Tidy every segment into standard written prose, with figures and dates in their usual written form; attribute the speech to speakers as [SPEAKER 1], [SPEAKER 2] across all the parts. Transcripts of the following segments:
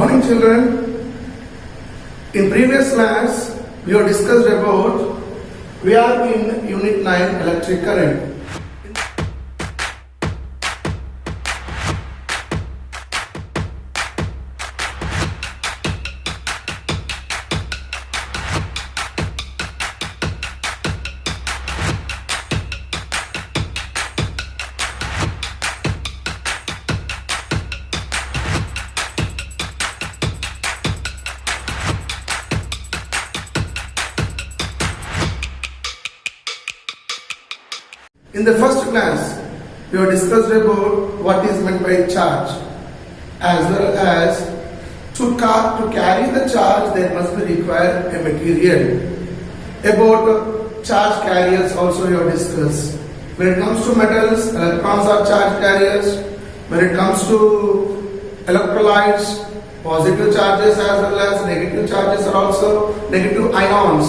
[SPEAKER 1] morning, children. In previous class, we have discussed about, we are in Unit 9 Electric Current. In the first class, we have discussed about what is meant by charge, as well as to carry the charge there must be required a material. About charge carriers also we have discussed. When it comes to metals, electrons are charge carriers. When it comes to electrolytes, positive charges as well as negative charges are also negative ions.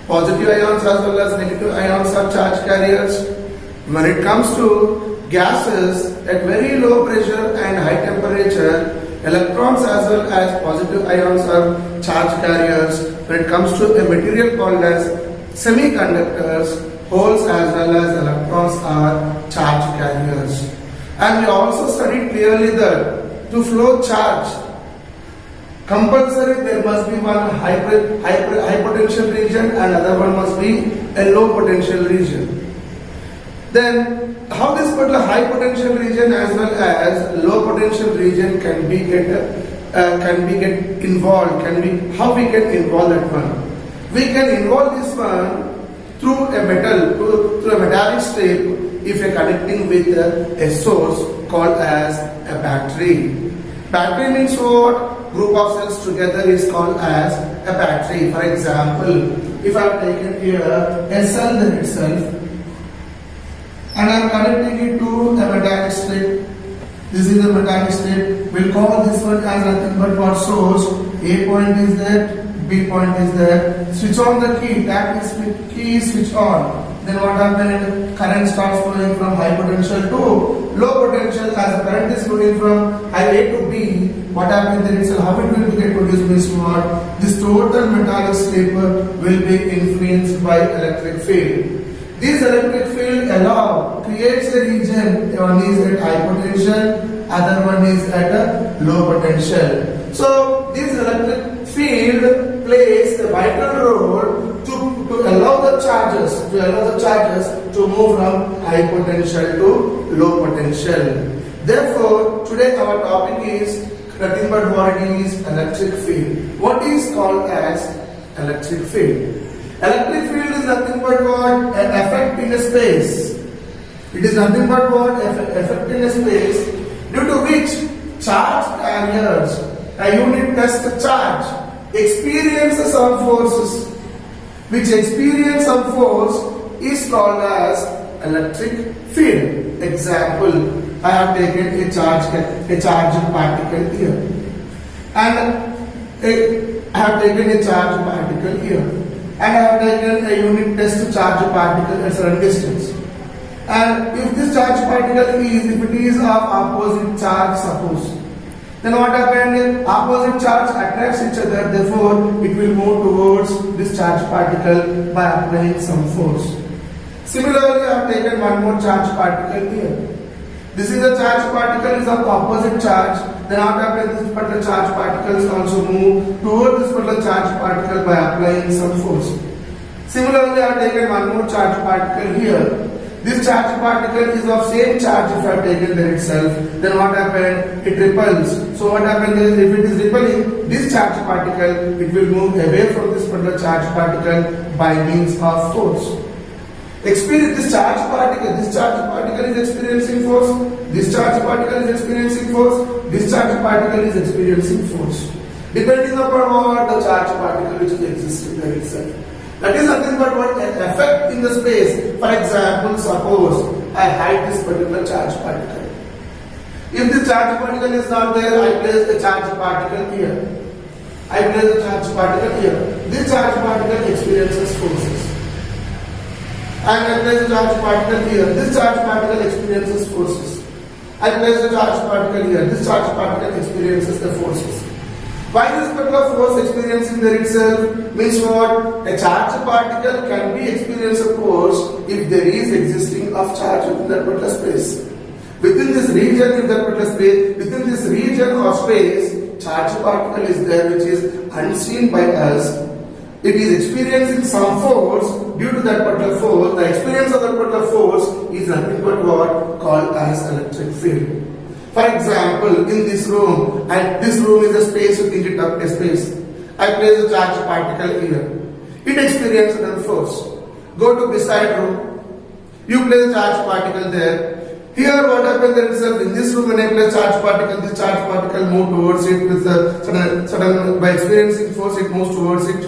[SPEAKER 1] Positive ions as well as negative ions are charge carriers. When it comes to gases at very low pressure and high temperature, electrons as well as positive ions are charge carriers. When it comes to a material called as semiconductors, holes as well as electrons are charge carriers. And we also studied clearly that to flow charge, compulsory there must be one high potential region and other one must be a low potential region. Then how this particular high potential region as well as low potential region can be get involved, how we can involve that one? We can involve this one through a metallic strip if we are connecting with a source called as a battery. Battery means what? Group of cells together is called as a battery. For example, if I have taken here a cell there itself, and I am connecting it to a metallic strip. This is a metallic strip. We'll call this one as nothing but what source. A point is there, B point is there. Switch on the key. That is key is switch on. Then what happened? Current starts flowing from high potential to low potential. As the current is flowing from high A to B, what happens there itself? How it will get produced means what? This total metallic strip will be influenced by electric field. This electric field creates a region, one is at high potential, other one is at a low potential. So this electric field plays a vital role to allow the charges to move from high potential to low potential. Therefore, today our topic is nothing but what is electric field. What is called as electric field? Electric field is nothing but what? An effect in a space. It is nothing but what? Effect in a space due to which charge carriers, a unit test charge, experiences some forces. Which experience some force is called as electric field. Example, I have taken a charged particle here. And I have taken a charged particle here. And I have taken a unit test to charge a particle at certain distance. And if this charge particle if it is of opposite charge, suppose, then what happened? Opposite charge attracts each other, therefore it will move towards this charge particle by applying some force. Similarly, I have taken one more charge particle here. This is a charge particle is of opposite charge. Then what happens? This particular charge particles also move toward this particular charge particle by applying some force. Similarly, I have taken one more charge particle here. This charge particle is of same charge if I have taken there itself. Then what happened? It repels. So what happens is if it is repelling this charge particle, it will move away from this particular charge particle by means of force. This charge particle is experiencing force, this charge particle is experiencing force, this charge particle is experiencing force. Depending upon what the charge particle which is existing there itself. That is nothing but what an effect in the space. For example, suppose I hide this particular charge particle. If this charge particle is not there, I place the charge particle here. This charge particle experiences forces. And I place the charge particle here. This charge particle experiences forces. I place the charge particle here. This charge particle experiences the forces. Why this particular force experiencing there itself means what? A charged particle can be experience a force if there is existing of charge within that particular space. Within this region, if that particular space, within this region or space, charged particle is there which is unseen by us. It is experiencing some force. Due to that particular force, the experience of that particular force is nothing but what called as electric field. For example, in this room, and this room is a space, you think it up a space. I place a charged particle here. It experiences a force. Go to beside room. You place a charged particle there. Here what happens there itself, in this room when I place charged particle, this charged particle move towards it with the sudden by experiencing force it moves towards it.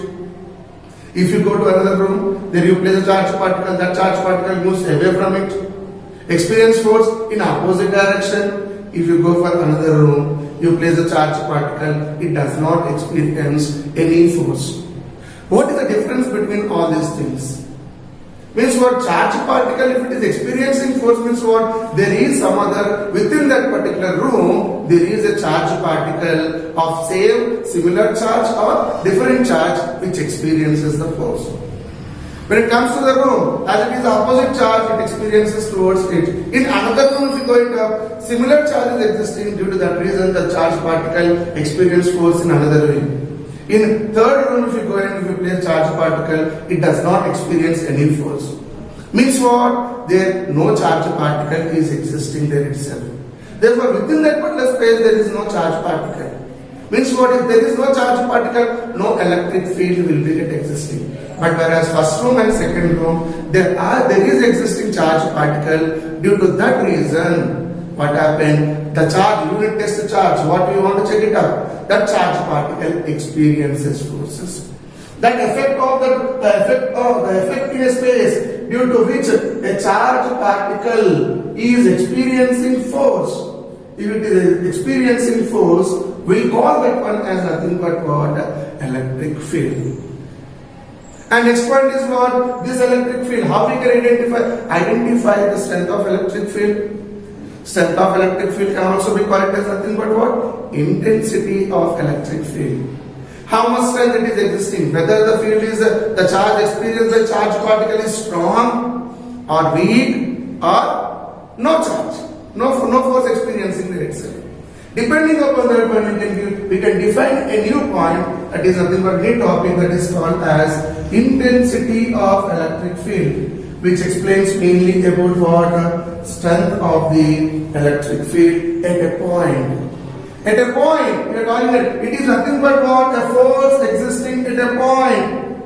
[SPEAKER 1] If you go to another room, there you place a charged particle, that charged particle moves away from it. Experience force in opposite direction. If you go for another room, you place a charged particle, it does not experience any force. What is the difference between all these things? Means what? Charged particle, if it is experiencing force, means what? There is some other, within that particular room, there is a charged particle of same, similar charge or different charge which experiences the force. When it comes to the room, as it is opposite charge, it experiences towards it. In another room, if you go into similar charge is existing, due to that reason, the charged particle experience force in another way. In third room, if you go and if you place charged particle, it does not experience any force. Means what? There no charged particle is existing there itself. Therefore, within that particular space, there is no charged particle. Means what? If there is no charged particle, no electric field will be existing. But whereas first room and second room, there is existing charged particle. Due to that reason, what happened? The charge, unit test charge, what do you want to check it out? That charged particle experiences forces. That effect of the effect in a space due to which a charged particle is experiencing force. If it is experiencing force, we call that one as nothing but what? Electric field. And next point is what? This electric field. How we can identify the strength of electric field? Strength of electric field can also be called as nothing but what? Intensity of electric field. How much strength it is existing? Whether the field is the charge experienced by charged particle is strong or weak or no charge, no force experiencing there itself. Depending upon that point, we can define a new point, that is nothing but new topic, that is called as intensity of electric field, which explains mainly about what? Strength of the electric field at a point. At a point, we are calling it is nothing but what? A force existing at a point.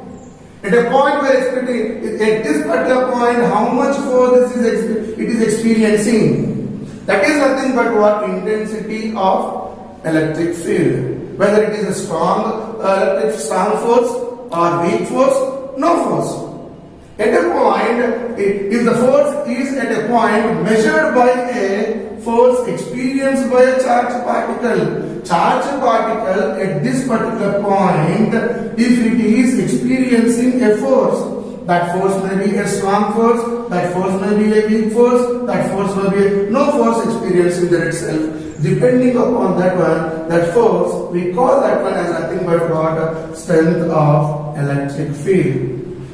[SPEAKER 1] At a point we are expecting, at this particular point, how much force it is experiencing. That is nothing but what? Intensity of electric field. Whether it is a strong force or weak force, no force. At a point, if the force is at a point measured by a force experienced by a charged particle at this particular point, if it is experiencing a force, that force may be a strong force, that force may be a weak force, that force may be no force experiencing there itself. Depending upon that one, that force, we call that one as nothing but what? Strength of electric field.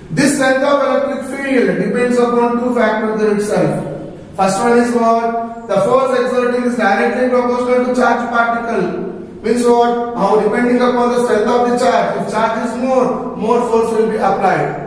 [SPEAKER 1] This strength of electric field depends upon two factors there itself. First one is what? The force exerting is directly proportional to charged particle. Means what? How depending upon the strength of the charge. If charge is more force will be applied.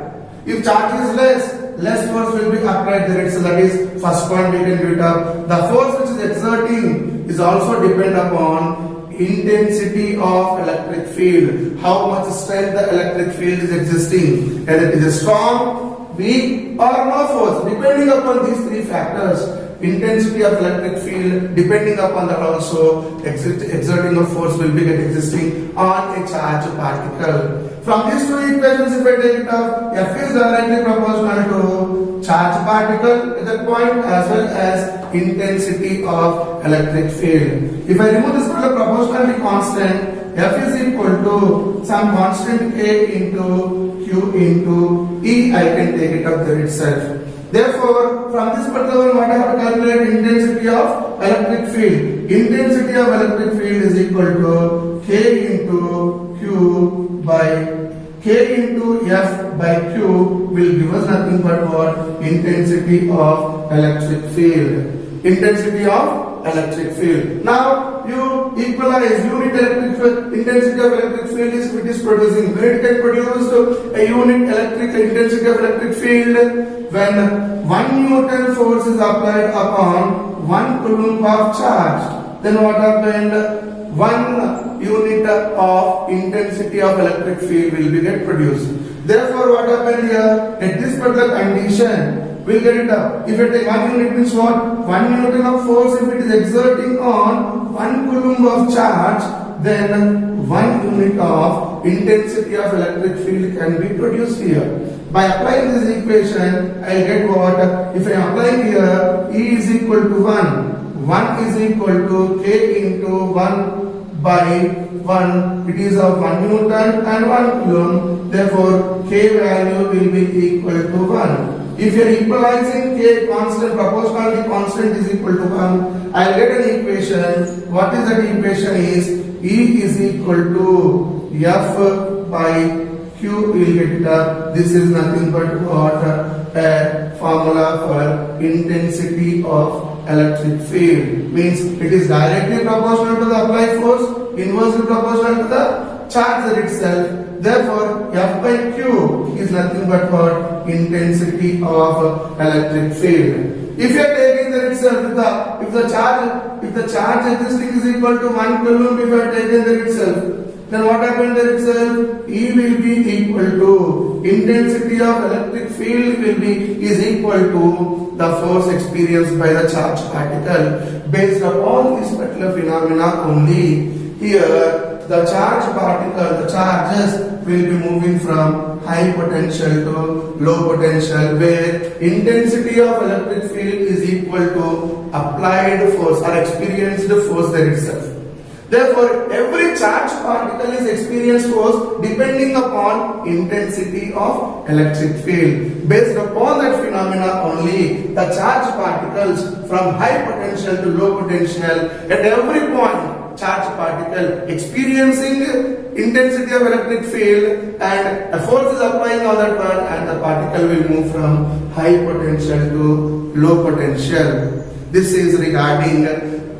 [SPEAKER 1] If charge is less force will be applied there itself. That is first point we can get up. The force which is exerting is also depend upon intensity of electric field. How much strength the electric field is existing. Whether it is strong, weak or no force. Depending upon these three factors, intensity of electric field, depending upon that also exerting of force will be existing on a charged particle. From these two equations, if I take it up, F is directly proportional to charged particle at that point as well as intensity of electric field. If I remove this particular proportionality constant, F is equal to some constant K into Q into E, I can take it up there itself. Therefore, from this particular one, what I have to calculate? Intensity of electric field. Intensity of electric field is equal to K into Q by K into F by Q will give us nothing but what? Intensity of electric field. Intensity of electric field. Now you equalize unit electric field. Intensity of electric field is if it is producing. When it can produce a unit electric intensity of electric field when 1 Newton force is applied upon 1 coulomb of charge. Then what happened? 1 unit of intensity of electric field will be get produced. Therefore, what happened here? At this particular condition, we'll get it up. If you take 1 unit means what? 1 Newton of force if it is exerting on 1 coulomb of charge, then 1 unit of intensity of electric field can be produced here. By applying this equation, I get what? If I apply here, E is equal to 1. 1 is equal to K into 1 by 1. It is of 1 Newton and 1 coulomb. Therefore, K value will be equal to 1. If you are equalizing K constant, proportionality constant is equal to 1, I will get an equation. What is that equation is? E is equal to F by Q. We will get it up. This is nothing but what? A formula for intensity of electric field. Means it is directly proportional to the applied force, inversely proportional to the charge itself. Therefore, F by Q is nothing but what? Intensity of electric field. If you are taking that itself, if the charge existing is equal to 1 coulomb, if you are taking that itself, then what happened there itself? E will be equal to intensity of electric field is equal to the force experienced by the charged particle. Based upon this particular phenomena only, here the charged particle, the charges will be moving from high potential to low potential, where intensity of electric field is equal to applied force or experienced force there itself. Therefore, every charged particle is experienced force depending upon intensity of electric field. Based upon that phenomena only, the charged particles from high potential to low potential, at every point, charged particle experiencing intensity of electric field and a force is applying on that one, and the particle will move from high potential to low potential. This is regarding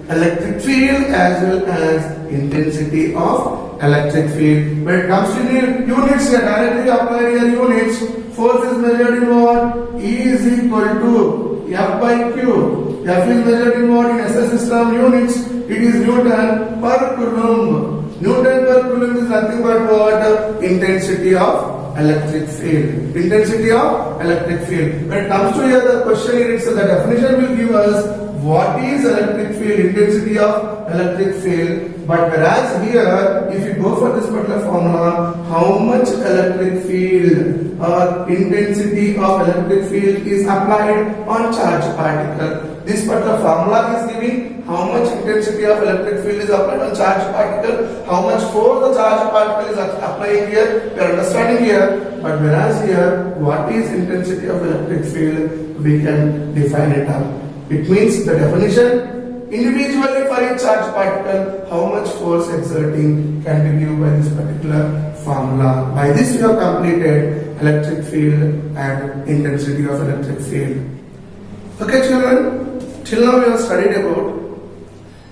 [SPEAKER 1] electric field as well as intensity of electric field. When it comes to units, here directly applied here units. Force is measured in what? E is equal to F by Q. F is measured in what? In SI system units. It is Newton per coulomb. Newton per coulomb is nothing but what? Intensity of electric field. Intensity of electric field. When it comes to here, the question here, so the definition will give us what is electric field, intensity of electric field. But whereas here, if you go for this particular formula, how much electric field or intensity of electric field is applied on charged particle. This particular formula is giving how much intensity of electric field is applied on charged particle, how much force the charged particle is applying here, we are understanding here. But whereas here, what is intensity of electric field, we can define it up. It means the definition, individually for each charged particle, how much force exerting can be given by this particular formula. By this we have completed electric field and intensity of electric field. Okay children, till now we have studied about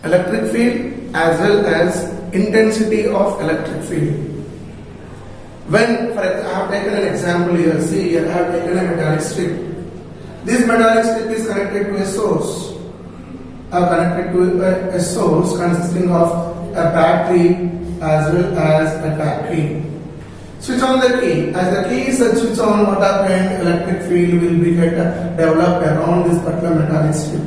[SPEAKER 1] electric field as well as intensity of electric field. When, for example, I have taken an example here, see here I have taken a metallic strip. This metallic strip is connected to a source. Connected to a source consisting of a battery as well as a battery. Switch on the key. As the key is switched on, what happened? Electric field will be developed around this particular metallic strip.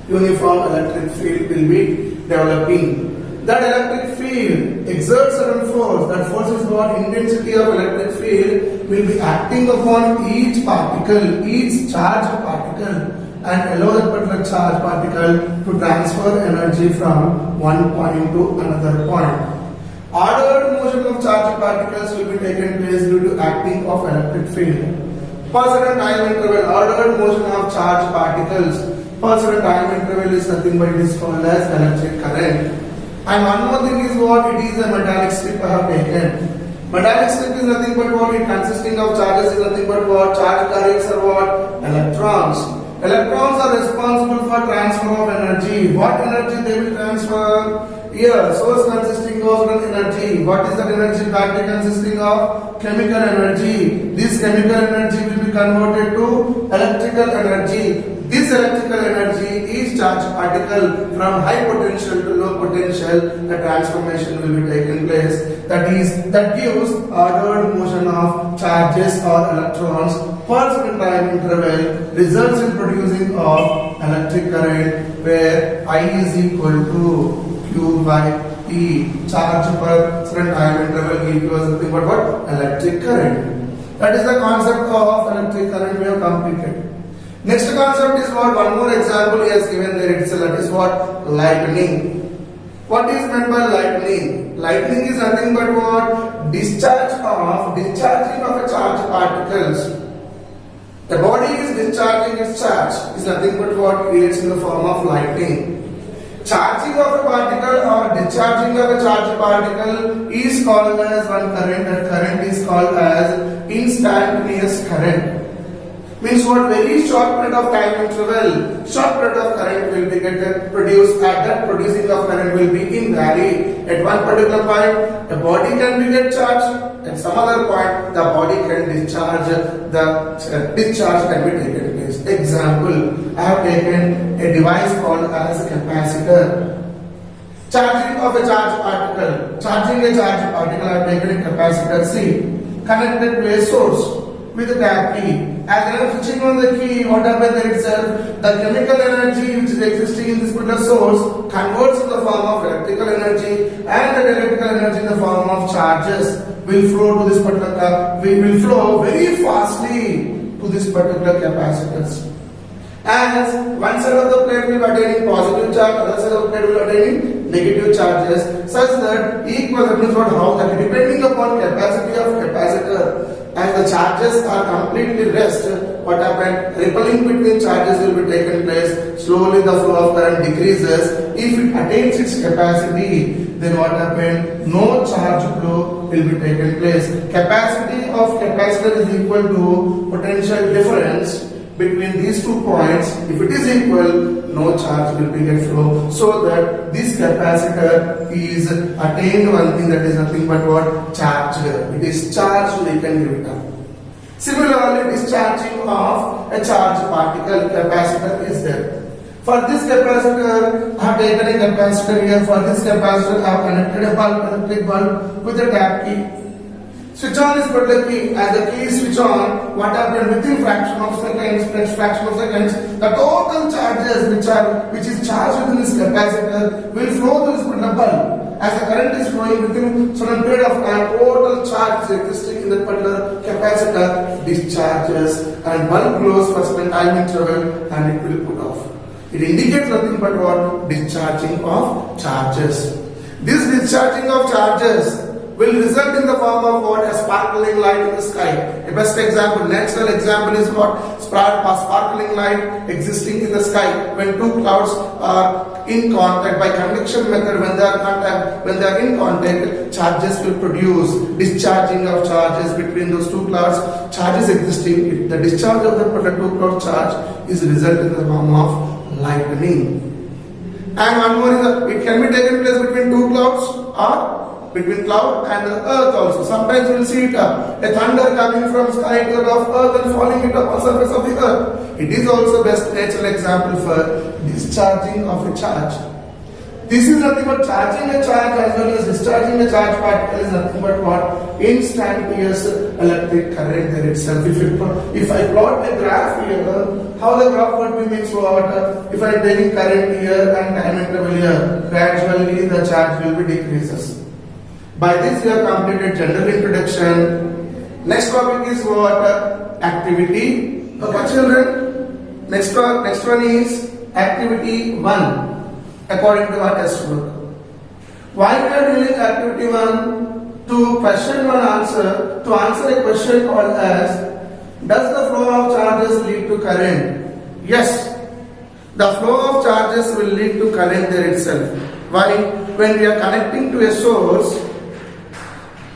[SPEAKER 1] Uniform electric field will be developing. That electric field exerts certain force. That force is what? Intensity of electric field will be acting upon each particle, each charged particle, and allow that particular charged particle to transfer energy from one point to another point. Ordered motion of charged particles will be taken place due to acting of electric field. For certain time interval, ordered motion of charged particles for certain time interval is nothing but it is called as electric current. And one more thing is what? It is a metallic strip I have taken. Metallic strip is nothing but what? It consisting of charges is nothing but what? Charge carriers are what? Electrons. Electrons are responsible for transfer of energy. What energy they will transfer? Here, source consisting of energy. What is that energy? Battery consisting of chemical energy. This chemical energy will be converted to electrical energy. This electrical energy is charged particle from high potential to low potential. The transformation will be taken place. That gives ordered motion of charges or electrons per certain time interval, results in producing of electric current where I is equal to Q by T. Charge per certain time interval equals nothing but what? Electric current. That is the concept of electric current we have completed. Next concept is what? One more example he has given there itself. That is what? Lightning. What is meant by lightning? Lightning is nothing but what? Discharging of a charged particles. The body is discharging its charge is nothing but what creates in the form of lightning. Charging of a particle or discharging of a charged particle is called as one current. That current is called as instantaneous current. Means what? Very short period of time interval, short period of current will be produced, and that producing of current will be invaried. At one particular point, the body can be get charged. At some other point, the body can discharge. The discharge can be taken place. Example: I have taken a device called as a capacitor. Charging of a charged particle. Charging a charged particle, I have taken a capacitor C connected to a source with a tap key. As I am switching on the key, what happens there itself? The chemical energy which is existing in this particular source converts in the form of electrical energy, and the electrical energy in the form of charges will flow to this particular will flow very fastly to this particular capacitors. As one side of the plate will be attaining positive charge, other side of the plate will be attaining negative charges, such that equal, that means what? How that depending upon capacity of capacitor. As the charges are completely rest, what happened? Rippling between charges will be taken place. Slowly the flow of current decreases. If it attains its capacity, then what happened? No charge flow will be taken place. Capacity of capacitor is equal to potential difference between these 2 points. If it is equal, no charge will be get flow. So that this capacitor is attained one thing, that is nothing but what? Charge. It is charged, we can give it up. Similarly, discharging of a charged particle capacitor is there. For this capacitor, I have taken a capacitor here. For this capacitor, I have connected a electric bulb with a tap key. Switch on this particular key. As the key is switch on, what happens within fraction of seconds, the total charges which is charged within this capacitor will flow to this particular bulb. As the current is flowing within certain period of time, total charge is existing in that particular capacitor discharges, and bulb glows for certain time interval, and it will put off. It indicates nothing but what? Discharging of charges. This discharging of charges will result in the form of what? A sparkling light in the sky. A best example, natural example is what? Sparkling light existing in the sky when 2 clouds are in contact by convection method. When they are in contact, charges will produce. Discharging of charges between those 2 clouds, charges existing. The discharge of the particular 2 cloud charge is result in the form of lightning. And one more is that it can be taken place between 2 clouds or between cloud and the earth also. Sometimes we will see it a thunder coming from sky to the top of earth and falling it up on surface of the earth. It is also best natural example for discharging of a charge. This is nothing but charging a charge as well as discharging a charge particle is nothing but what? Instantaneous electric current there itself. If I plot a graph here, how the graph would be means what? If I am taking current here and time interval here, gradually the charge will be decreases. By this we have completed general introduction. Next topic is what? Activity. Okay children. Next one is activity 1 according to our test book. Why we are doing activity 1? To question one answer, to answer a question called as, does the flow of charges lead to current? Yes. The flow of charges will lead to current there itself. Why? When we are connecting to a source,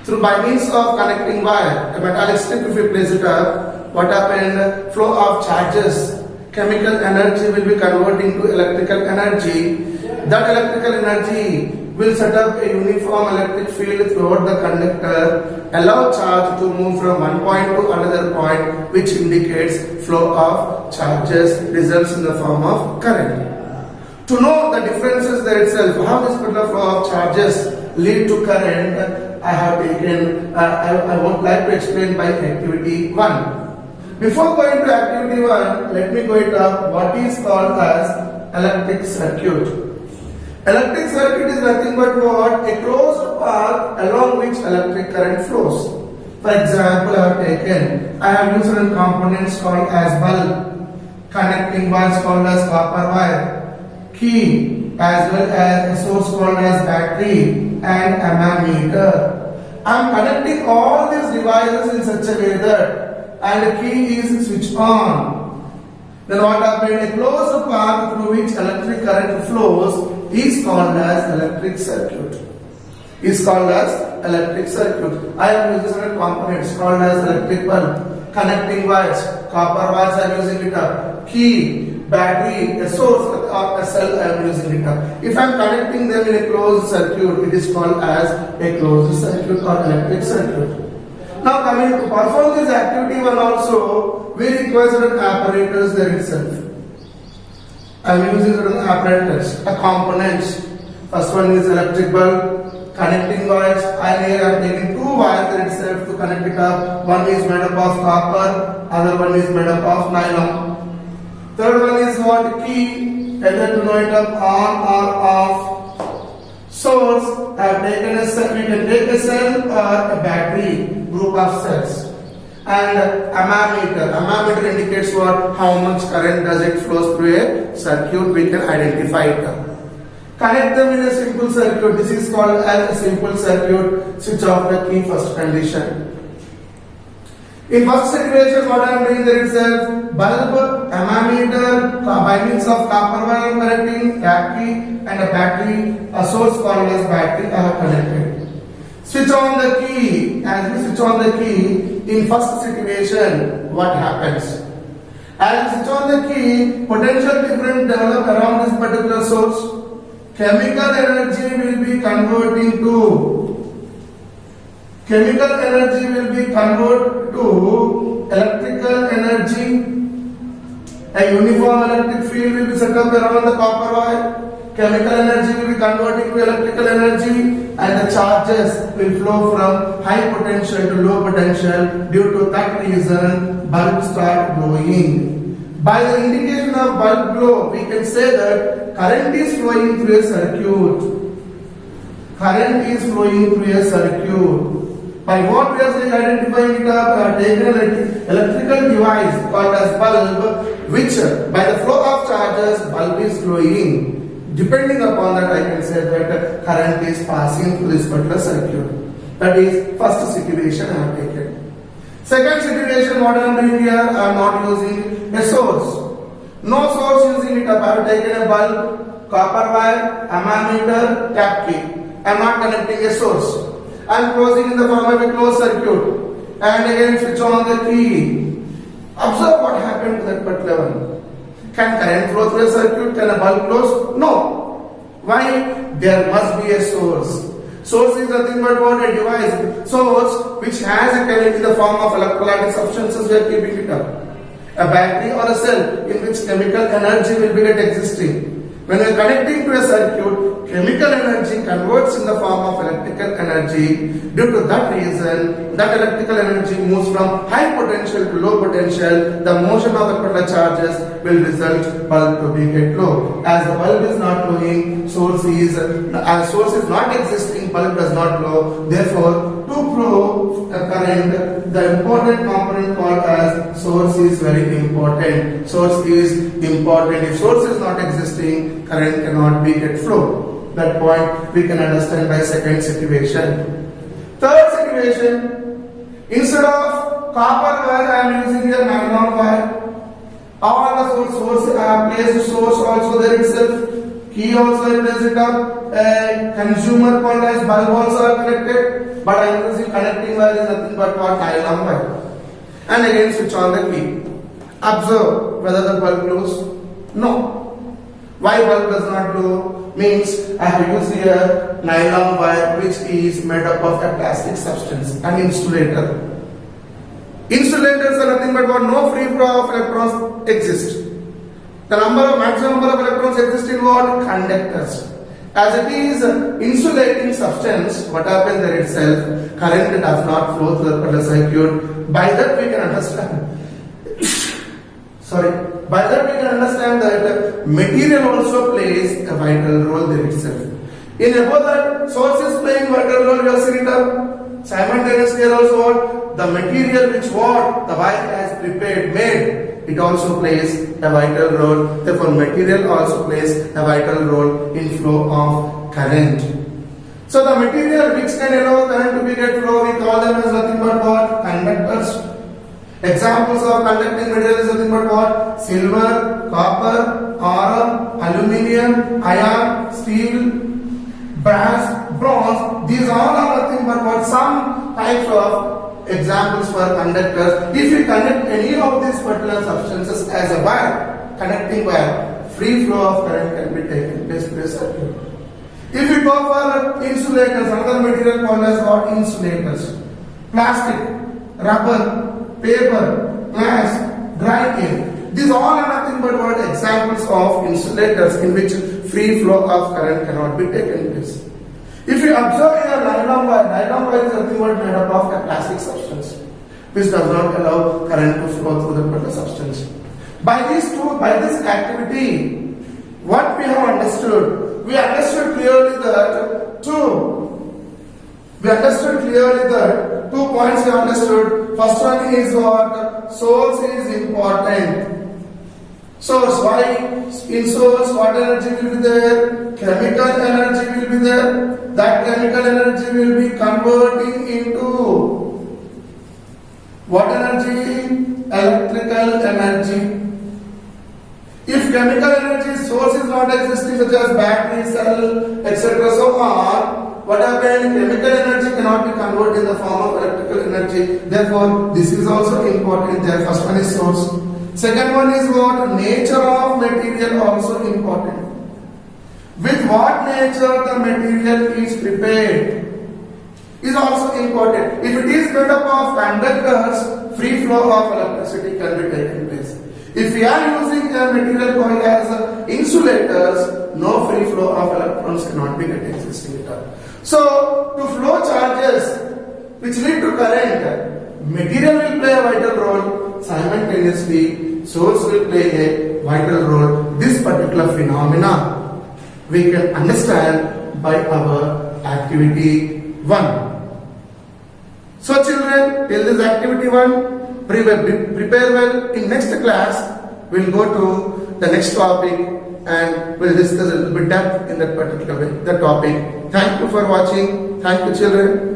[SPEAKER 1] through by means of connecting wire, a metallic strip, if we place it up, what happened? Flow of charges, chemical energy will be converting to electrical energy. That electrical energy will set up a uniform electric field throughout the conductor, allow charge to move from one point to another point, which indicates flow of charges, results in the form of current. To know the differences there itself, how this particular flow of charges lead to current, I have taken, I would like to explain by activity 1. Before going to activity 1, let me go it up what is called as electric circuit. Electric circuit is nothing but what? A closed path along which electric current flows. For example, I have used certain components called as bulb, connecting wires called as copper wire, key, as well as a source called as battery and ammeter. I am connecting all these devices in such a way that and the key is switched on. Then what happened? A closed path through which electric current flows is called as electric circuit. Is called as electric circuit. I am using certain components called as electric bulb, connecting wires, copper wires I am using it up, key, battery, a source or a cell I am using it up. If I am connecting them in a closed circuit, it is called as a closed circuit or electric circuit. Now coming to perform this activity 1 also, we require certain apparatus there itself. I am using certain apparatus, a components. First one is electric bulb, connecting wires. I am taking 2 wires there itself to connect it up. One is made up of copper, other one is made up of nylon. Third one is what? Key, either to know it up on or off. Source, I have taken a cell, we can take a cell or a battery, group of cells. And ammeter indicates what? How much current does it flow through a circuit, we can identify it. Connect them in a simple circuit, this is called as a simple circuit, switch off the key first condition. In first situation, what I am doing there itself, bulb, ammeter, by means of copper wire connecting, key and a battery, a source called as battery I have connected. Switch on the key. As we switch on the key, in first situation, what happens? As we switch on the key, potential difference develop around this particular source. Chemical energy will be converting to electrical energy. A uniform electric field will be set up around the copper wire. Chemical energy will be converting to electrical energy, and the charges will flow from high potential to low potential. Due to that reason, bulbs start glowing. By the indication of bulb glow, we can say that current is flowing through a circuit. Current is flowing through a circuit. By what we are identifying it up, taken an electrical device called as bulb, which by the flow of charges, bulb is glowing. Depending upon that, I can say that current is passing through this particular circuit. That is first situation I have taken. Second situation, what I am doing here, I am not using a source. No source using it up. I have taken a bulb, copper wire, ammeter, tap key. I am not connecting a source. I am closing in the form of a closed circuit. And again switch on the key. Observe what happened to that particular one. Can current flow through a circuit? Can a bulb close? No. Why? There must be a source. Source is nothing but what? A device. Source which has a current in the form of electrolytic substances, we are keeping it up. A battery or a cell in which chemical energy will be existing. When we are connecting to a circuit, chemical energy converts in the form of electrical energy. Due to that reason, that electrical energy moves from high potential to low potential. The motion of the particular charges will result bulb to be get low. As the bulb is not glowing, source is not existing, bulb does not glow. Therefore, to flow current, the important component called as source is very important. Source is important. If source is not existing, current cannot be get flow. That point we can understand by second situation. Third situation, instead of copper wire I am using a nylon wire. All the source I have placed source also there itself. key also I place it up, a consumer called as bulb also are connected, but I am using connecting wire is nothing but what nylon wire. And again switch on the key. Observe whether the bulb glows. No. Why bulb does not glow? Means I have used here nylon wire which is made up of a plastic substance, an insulator. Insulators are nothing but what no free flow of electrons exist. The maximum number of electrons exist in what? Conductors. As it is insulating substance, what happens there itself? Current does not flow through the particular circuit. By that we can understand. By that we can understand that material also plays a vital role there itself. In above that, source is playing vital role, you have seen it up. Simultaneously here also what? The material which what the wire has made, it also plays a vital role. Therefore, material also plays a vital role in flow of current. So the material which can allow current to be get flow, we call them as nothing but what? Conductors. Examples of conducting material is nothing but what? Silver, copper, iron, aluminium, iron, steel, brass, bronze. These all are nothing but what? Some types of examples for conductors. If you connect any of these particular substances as a wire, connecting wire, free flow of current can be taken place to a circuit. If you go for insulators, another material called as what? Insulators. Plastic, rubber, paper, glass, dry air. These all are nothing but what? Examples of insulators in which free flow of current cannot be taken place. If you observe here nylon wire is nothing but made up of a plastic substance which does not allow current to flow through the particular substance. By this activity, what we have understood? We understood clearly that two points we understood. First one is what? Source is important. Source, why? In source, what energy will be there? Chemical energy will be there. That chemical energy will be converting into what energy? Electrical energy. If chemical energy source is not existing, such as battery, cell, etc., so on, what happens? Chemical energy cannot be converted in the form of electrical energy. Therefore, this is also important. There, first one is source. Second one is what? Nature of material also important. With what nature the material is prepared is also important. If it is made up of conductors, free flow of electricity can be taken place. If we are using a material called as insulators, no free flow of electrons cannot be existing at all. So, to flow charges which lead to current, material will play a vital role. Simultaneously, source will play a vital role. This particular phenomena we can understand by our activity 1. So children, till this activity 1, prepare well. In next class, we'll go to the next topic and we'll discuss a little bit depth in that particular topic. Thank you for watching. Thank you children.